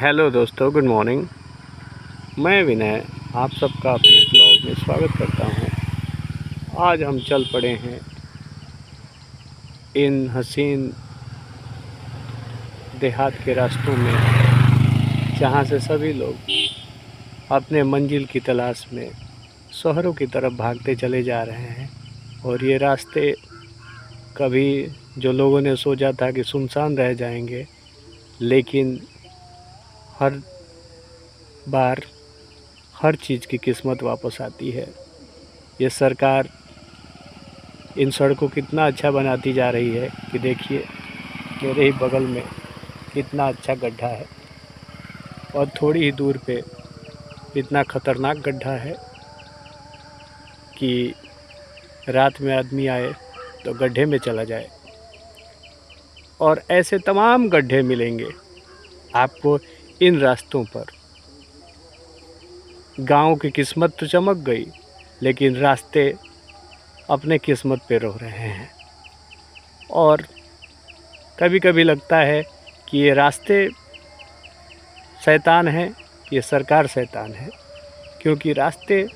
Hello दोस्तों, good morning. मैं विनय आप सबका अपने ब्लॉग में स्वागत करता हूं। आज हम चल पड़े हैं इन हसीन देहात के रास्तों में, जहां से सभी लोग अपने मंजिल की तलाश में शहरों की तरफ भागते चले जा रहे हैं। और ये रास्ते कभी जो लोगों ने सोचा था कि सुनसान रह जाएंगे, लेकिन हर बार हर चीज़ की किस्मत वापस आती है। ये सरकार इन सड़कों को कितना अच्छा बनाती जा रही है कि देखिए मेरे ही बगल में कितना अच्छा गड्ढा है, और थोड़ी ही दूर पे इतना ख़तरनाक गड्ढा है कि रात में आदमी आए तो गड्ढे में चला जाए। और ऐसे तमाम गड्ढे मिलेंगे आपको इन रास्तों पर। गाँव की किस्मत तो चमक गई, लेकिन रास्ते अपने किस्मत पे रो रहे हैं। और कभी कभी लगता है कि ये रास्ते शैतान हैं, ये सरकार शैतान है, क्योंकि रास्ते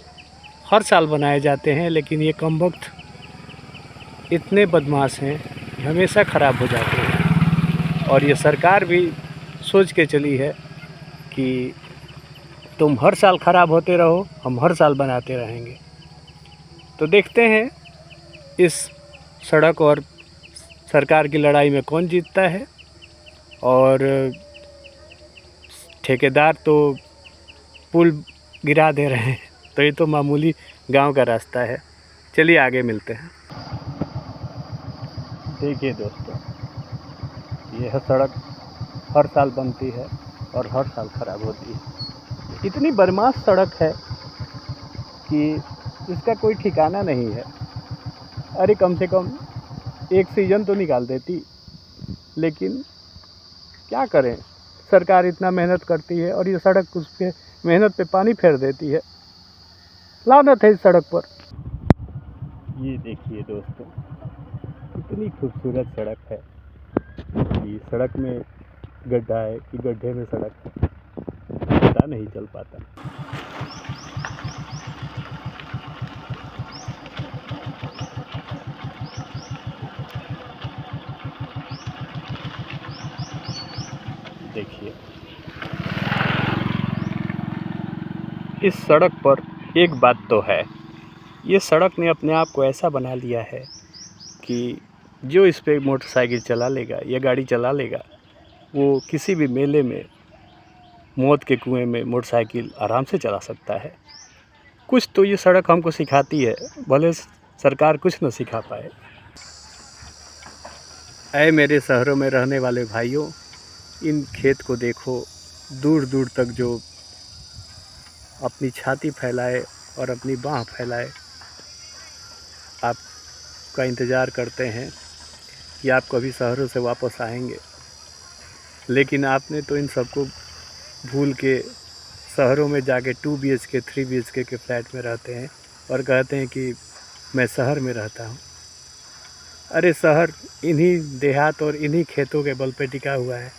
हर साल बनाए जाते हैं, लेकिन ये कमबख्त इतने बदमाश हैं कि हमेशा ख़राब हो जाते हैं। और ये सरकार भी सोच के चली है कि तुम हर साल ख़राब होते रहो, हम हर साल बनाते रहेंगे। तो देखते हैं इस सड़क और सरकार की लड़ाई में कौन जीतता है। और ठेकेदार तो पुल गिरा दे रहे हैं, तो ये तो मामूली गांव का रास्ता है। चलिए आगे मिलते हैं। देखिए दोस्तों, यह सड़क हर साल बनती है और हर साल ख़राब होती है। इतनी बदमाश सड़क है कि इसका कोई ठिकाना नहीं है। अरे कम से कम एक सीज़न तो निकाल देती, लेकिन क्या करें, सरकार इतना मेहनत करती है और ये सड़क उस पे मेहनत पे पानी फेर देती है। लानत है इस सड़क पर। ये देखिए दोस्तों, इतनी खूबसूरत सड़क है कि सड़क में गड्ढा है कि गड्ढे में सड़क है, पता नहीं चल पाता। देखिए इस सड़क पर एक बात तो है, ये सड़क ने अपने आप को ऐसा बना लिया है कि जो इस पे मोटरसाइकिल चला लेगा या गाड़ी चला लेगा, वो किसी भी मेले में मौत के कुएं में मोटरसाइकिल आराम से चला सकता है। कुछ तो ये सड़क हमको सिखाती है, भले सरकार कुछ न सिखा पाए। ऐ मेरे शहरों में रहने वाले भाइयों, इन खेत को देखो, दूर दूर तक जो अपनी छाती फैलाए और अपनी बाँह फैलाए आपका इंतज़ार करते हैं कि आप कभी शहरों से वापस आएंगे। लेकिन आपने तो इन सबको भूल के शहरों में जाके 2 BHK 3 BHK के फ्लैट में रहते हैं और कहते हैं कि मैं शहर में रहता हूँ। अरे शहर इन्हीं देहात और इन्हीं खेतों के बल पे टिका हुआ है।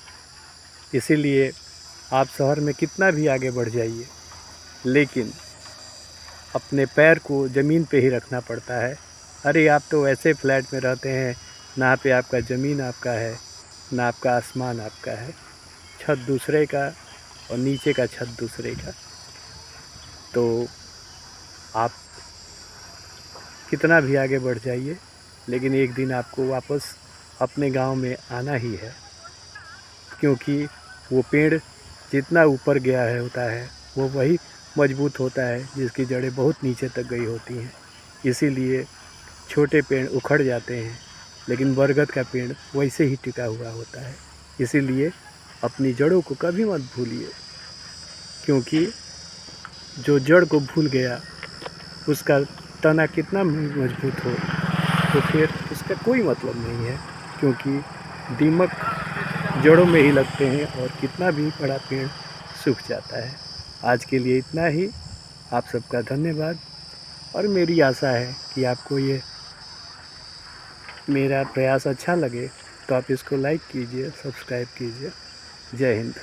इसीलिए आप शहर में कितना भी आगे बढ़ जाइए, लेकिन अपने पैर को ज़मीन पे ही रखना पड़ता है। अरे आप तो वैसे फ्लैट में रहते हैं, ना पे आपका ज़मीन आपका है, ना आपका आसमान आपका है। छत दूसरे का और नीचे का छत दूसरे का। तो आप कितना भी आगे बढ़ जाइए, लेकिन एक दिन आपको वापस अपने गांव में आना ही है, क्योंकि वो पेड़ जितना ऊपर गया है होता है, वो वही मजबूत होता है जिसकी जड़ें बहुत नीचे तक गई होती हैं। इसीलिए छोटे पेड़ उखड़ जाते हैं, लेकिन बरगद का पेड़ वैसे ही टिका हुआ होता है। इसीलिए अपनी जड़ों को कभी मत भूलिए, क्योंकि जो जड़ को भूल गया उसका तना कितना मजबूत हो तो फिर उसका कोई मतलब नहीं है, क्योंकि दीमक जड़ों में ही लगते हैं और कितना भी बड़ा पेड़ सूख जाता है। आज के लिए इतना ही। आप सबका धन्यवाद, और मेरी आशा है कि आपको ये मेरा प्रयास अच्छा लगे, तो आप इसको लाइक कीजिए, सब्सक्राइब कीजिए। जय हिंद।